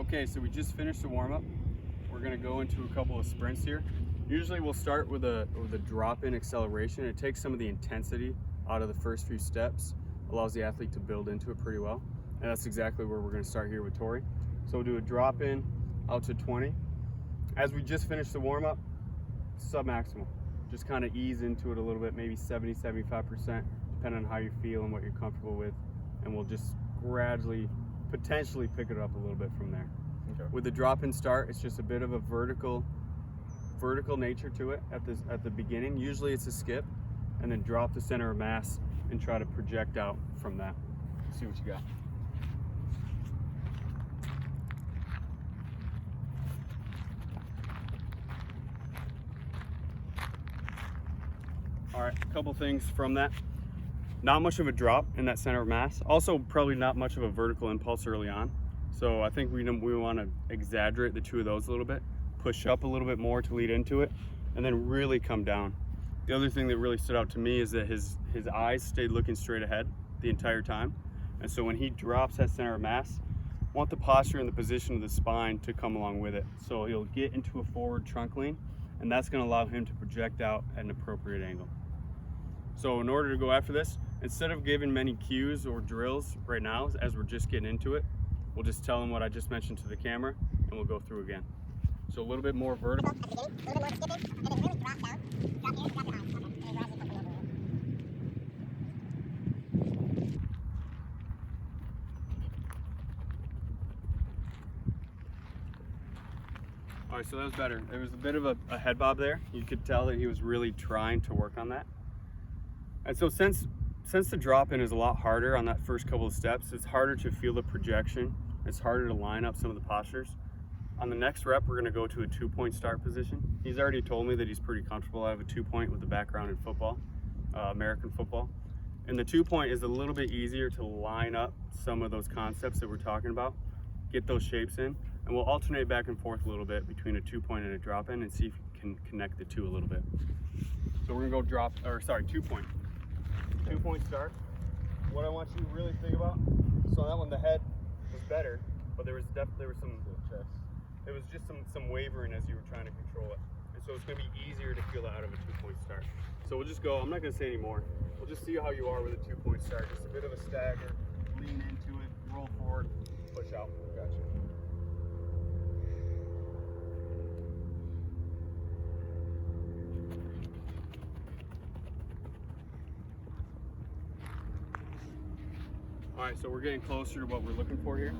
Okay, so we just finished the warm-up. We're gonna go into a couple of sprints here. Usually we'll start with a drop-in acceleration. It takes some of the intensity out of the first few steps, allows the athlete to build into it pretty well. And that's exactly where we're gonna start here with Torrey. So we'll do a drop-in out to 20. As we just finished the warm-up, sub-maximal. Just kind of ease into it a little bit, maybe 70, 75%, depending on how you feel and what you're comfortable with. And we'll just gradually, potentially pick it up a little bit from there. Okay. With the drop-in start, it's just a bit of a vertical nature to it at the beginning. Usually it's a skip, and then drop the center of mass and try to project out from that. See what you got. All right, a couple things from that. Not much of a drop in that center of mass. Also, probably not much of a vertical impulse early on. So I think we want to exaggerate the two of those a little bit, push up a little bit more to lead into it, and then really come down. The other thing that really stood out to me is that his eyes stayed looking straight ahead the entire time. And so when he drops that center of mass, I want the posture and the position of the spine to come along with it. So he'll get into a forward trunk lean, and that's going to allow him to project out at an appropriate angle. So in order to go after this, instead of giving many cues or drills right now, as we're just getting into it, we'll just tell him what I just mentioned to the camera, and we'll go through again. So a little bit more vertical. All right, so that was better. There was a bit of a head bob there. You could tell that he was really trying to work on that. And so since the drop-in is a lot harder on that first couple of steps, it's harder to feel the projection. It's harder to line up some of the postures. On the next rep, we're gonna go to a 2-point start position. He's already told me that he's pretty comfortable out of a 2-point with a background in football, American football. And the 2-point is a little bit easier to line up some of those concepts that we're talking about, get those shapes in, and we'll alternate back and forth a little bit between a 2-point and a drop-in and see if we can connect the two a little bit. So we're gonna go 2-point. 2-point start. What I want you to really think about, so that one the head was better, but there was some wavering as you were trying to control it. And so it's gonna be easier to feel that out of a 2-point start. So we'll just go, I'm not gonna say any more. We'll just see how you are with a 2-point start. Just a bit of a stagger, lean into it, roll forward, push out. Gotcha. All right, so we're getting closer to what we're looking for here.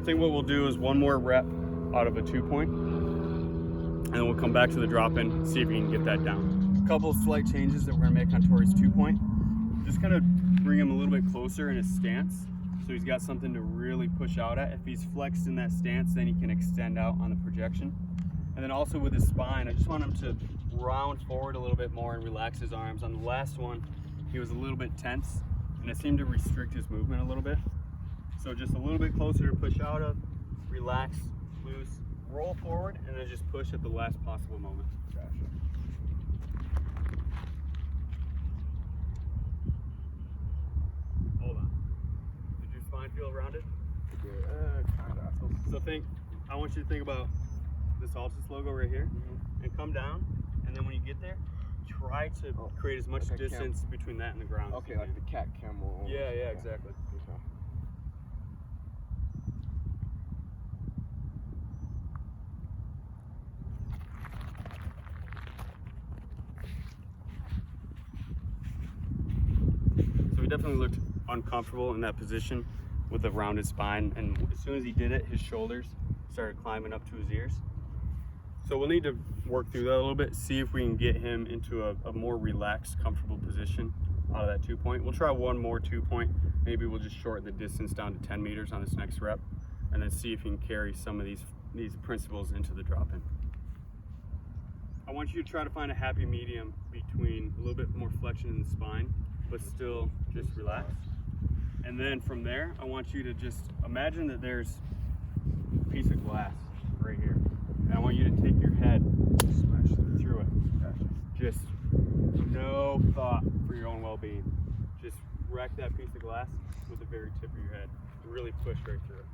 I think what we'll do is one more rep out of a 2-point, and then we'll come back to the drop-in, see if we can get that down. A couple of slight changes that we're gonna make on Torrey's 2-point. Just gonna bring him a little bit closer in his stance, so he's got something to really push out at. If he's flexed in that stance, then he can extend out on the projection. And then also with his spine, I just want him to round forward a little bit more and relax his arms. On the last one, he was a little bit tense, and it seemed to restrict his movement a little bit. So just a little bit closer to push out of, relax, loose, roll forward, and then just push at the last possible moment. Gotcha. Hold on. Did your spine feel rounded? Kinda. So I want you to think about this Altis logo right here, and come down, and then when you get there, try to create as much distance between that and the ground. Okay, like the cat camel. Yeah, exactly. Okay. So he definitely looked uncomfortable in that position with the rounded spine, and as soon as he did it, his shoulders started climbing up to his ears. So we'll need to work through that a little bit, see if we can get him into a more relaxed, comfortable position out of that 2-point. We'll try one more 2-point. Maybe we'll just shorten the distance down to 10 meters on this next rep, and then see if you can carry some of these principles into the drop-in. I want you to try to find a happy medium between a little bit more flexion in the spine, but still just relax. And then from there, I want you to just imagine that there's a piece of glass right here. And I want you to take your head, smash through it. Gotcha. Just no thought for your own well-being. Just wreck that piece of glass with the very tip of your head and really push right through it.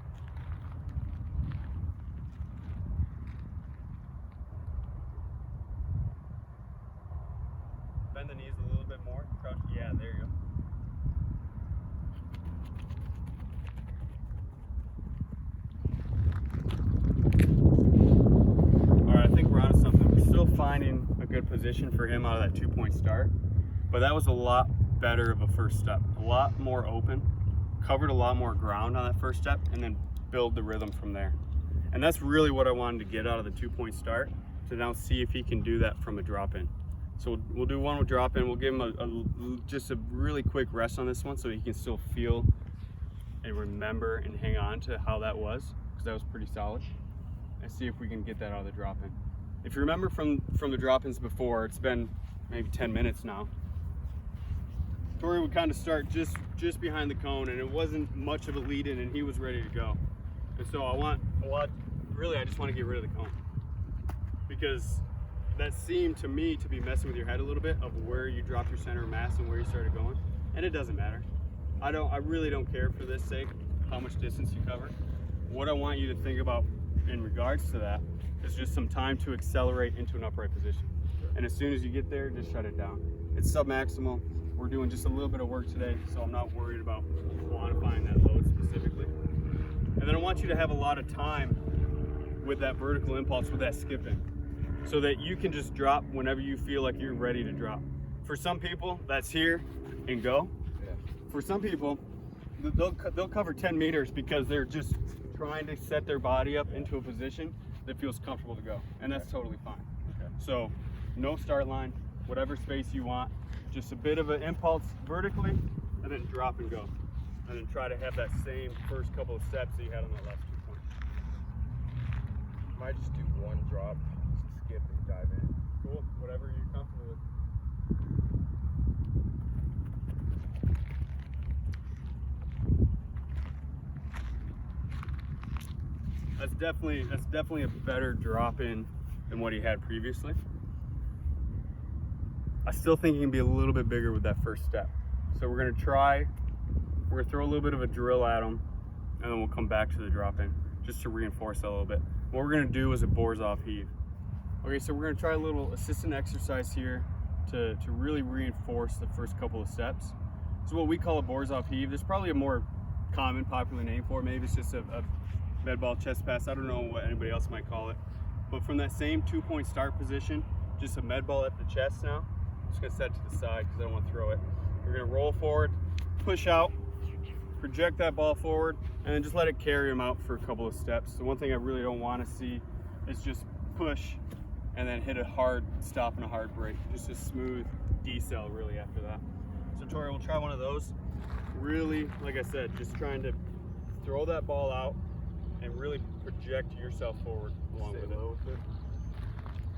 bend the knees a little bit more. Crouch. Yeah, there you go. Alright, I think we're onto something. We're still finding a good position for him out of that 2-point start, but that was a lot better of a first step. A lot more open, covered a lot more ground on that first step, and then build the rhythm from there. And that's really what I wanted to get out of the 2-point start, to now see if he can do that from a drop in. So we'll do one with drop in. We'll give him just a really quick rest on this one so he can still feel and remember and hang on to how that was, because that was pretty solid. And see if we can get that out of the drop in. If you remember from the drop ins before, it's been maybe 10 minutes now. Torrey would kind of start just behind the cone, and it wasn't much of a lead in, and he was ready to go. And so I just want to get rid of the cone, because that seemed to me to be messing with your head a little bit of where you drop your center of mass and where you started going. And it doesn't matter. I really don't care for this sake how much distance you cover. What I want you to think about in regards to that is just some time to accelerate into an upright position. And as soon as you get there, just shut it down. It's submaximal. We're doing just a little bit of work today, so I'm not worried about quantifying that load specifically. And then I want you to have a lot of time with that vertical impulse, with that skipping, so that you can just drop whenever you feel like you're ready to drop. For some people, that's here and go. Yeah. For some people, they'll cover 10 meters because they're just trying to set their body up into a position that feels comfortable to go, and that's totally fine. Okay. So no start line, whatever space you want, just a bit of an impulse vertically, and then drop and go, and then try to have that same first couple of steps that you had on the last 2 points. Might just do one drop, skip and dive in. Cool, whatever you're comfortable with. That's definitely a better drop in than what he had previously. I still think he can be a little bit bigger with that first step. So we're gonna throw a little bit of a drill at him, and then we'll come back to the drop in just to reinforce that a little bit. What we're gonna do is a bores off heave. Okay, so we're gonna try a little assistant exercise here to really reinforce the first couple of steps. So what we call a bores off heave, there's probably a more common, popular name for it. Maybe it's just a med ball chest pass. I don't know what anybody else might call it. But from that same 2-point start position, just a med ball at the chest now. I'm just gonna set it to the side because I don't want to throw it. We're gonna roll forward, push out, project that ball forward, and then just let it carry him out for a couple of steps. The one thing I really don't want to see is just push and then hit a hard stop and a hard break. Just a smooth decel really after that. So Torrey, we'll try one of those. Really, like I said, just trying to throw that ball out and really project yourself forward along with it. Low with it.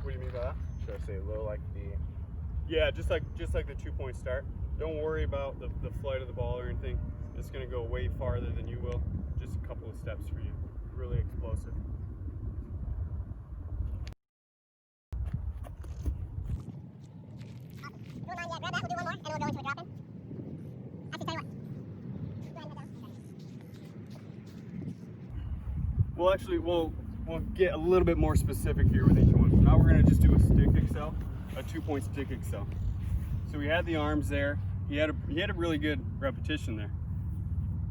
What do you mean by that? Should I say low like the? Yeah, just like the 2-point start. Don't worry about the flight of the ball or anything. It's gonna go way farther than you will. Just a couple of steps for you. Really explosive. Grab that, we'll do one more, and we'll go into a drop in. Actually, tell you what. Go ahead and let down. Well, actually, we'll get a little bit more specific here with each one. So now we're gonna just do a stick excel, a 2-point stick excel. So we had the arms there. He had a really good repetition there.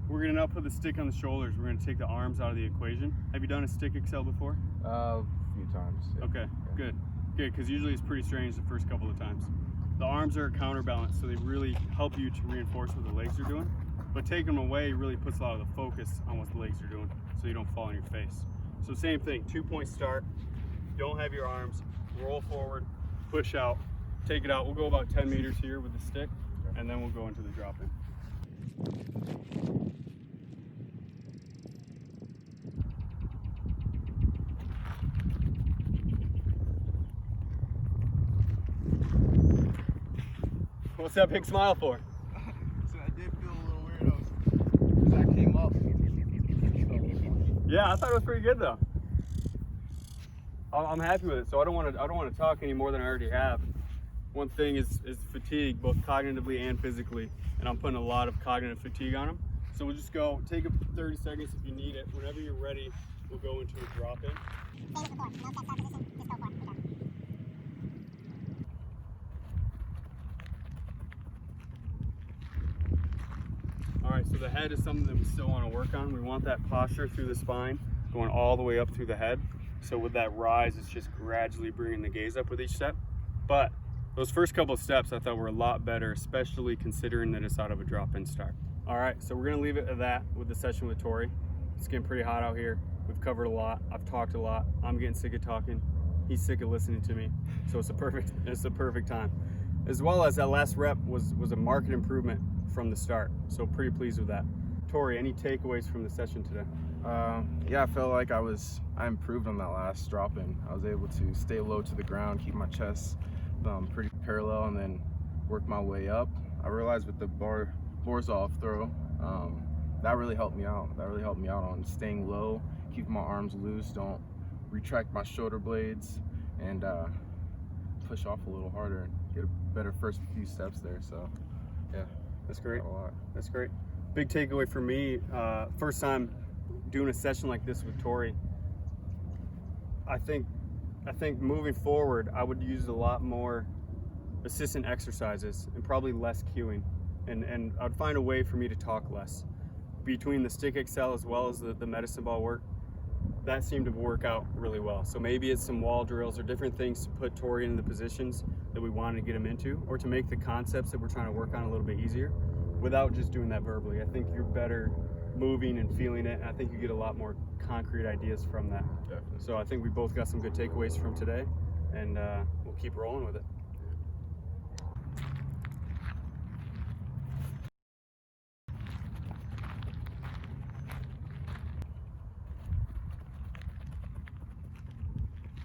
We're gonna now put the stick on the shoulders. We're gonna take the arms out of the equation. Have you done a stick excel before? A few times. Yeah. Okay, good, because usually it's pretty strange the first couple of times. The arms are a counterbalance, so they really help you to reinforce what the legs are doing. But taking them away really puts a lot of the focus on what the legs are doing, so you don't fall on your face. So same thing, 2-point start. Don't have your arms. Roll forward, push out, take it out. We'll go about 10 meters here with the stick, and then we'll go into the drop in. What's that big smile for? So I did feel a little weird because I came up. Yeah, I thought it was pretty good though. I'm happy with it, so I don't want to talk any more than I already have. One thing is fatigue, both cognitively and physically, and I'm putting a lot of cognitive fatigue on them. So we'll just go, take 30 seconds if you need it. Whenever you're ready, we'll go into a drop in. Same as before. No set start position. Just go for it. Okay. right, so the head is something that we still want to work on. We want that posture through the spine, going all the way up through the head. So with that rise, it's just gradually bringing the gaze up with each step. But those first couple of steps I thought were a lot better, especially considering that it's out of a drop-in start. All right, so we're gonna leave it at that with the session with Torrey. It's getting pretty hot out here. We've covered a lot. I've talked a lot. I'm getting sick of talking. He's sick of listening to me. So it's the perfect time. As well as that last rep was a marked improvement from the start. So pretty pleased with that. Torrey, any takeaways from the session today? Yeah, I felt like I improved on that last drop-in. I was able to stay low to the ground, keep my chest pretty parallel, and then work my way up. I realized with the Borzov throw, that really helped me out. That really helped me out on staying low, keeping my arms loose, don't retract my shoulder blades, and push off a little harder and get a better first few steps there. So, yeah, That's great. a lot. That's great. Big takeaway for me, first time doing a session like this with Torrey. I think moving forward, I would use a lot more assistant exercises and probably less cueing. And I'd find a way for me to talk less. Between the stick excel as well as the medicine ball work, that seemed to work out really well. So maybe it's some wall drills or different things to put Torrey into the positions that we wanted to get him into, or to make the concepts that we're trying to work on a little bit easier without just doing that verbally. I think you're better moving and feeling it, and I think you get a lot more concrete ideas from that. Definitely. So I think we both got some good takeaways from today, and we'll keep rolling with it.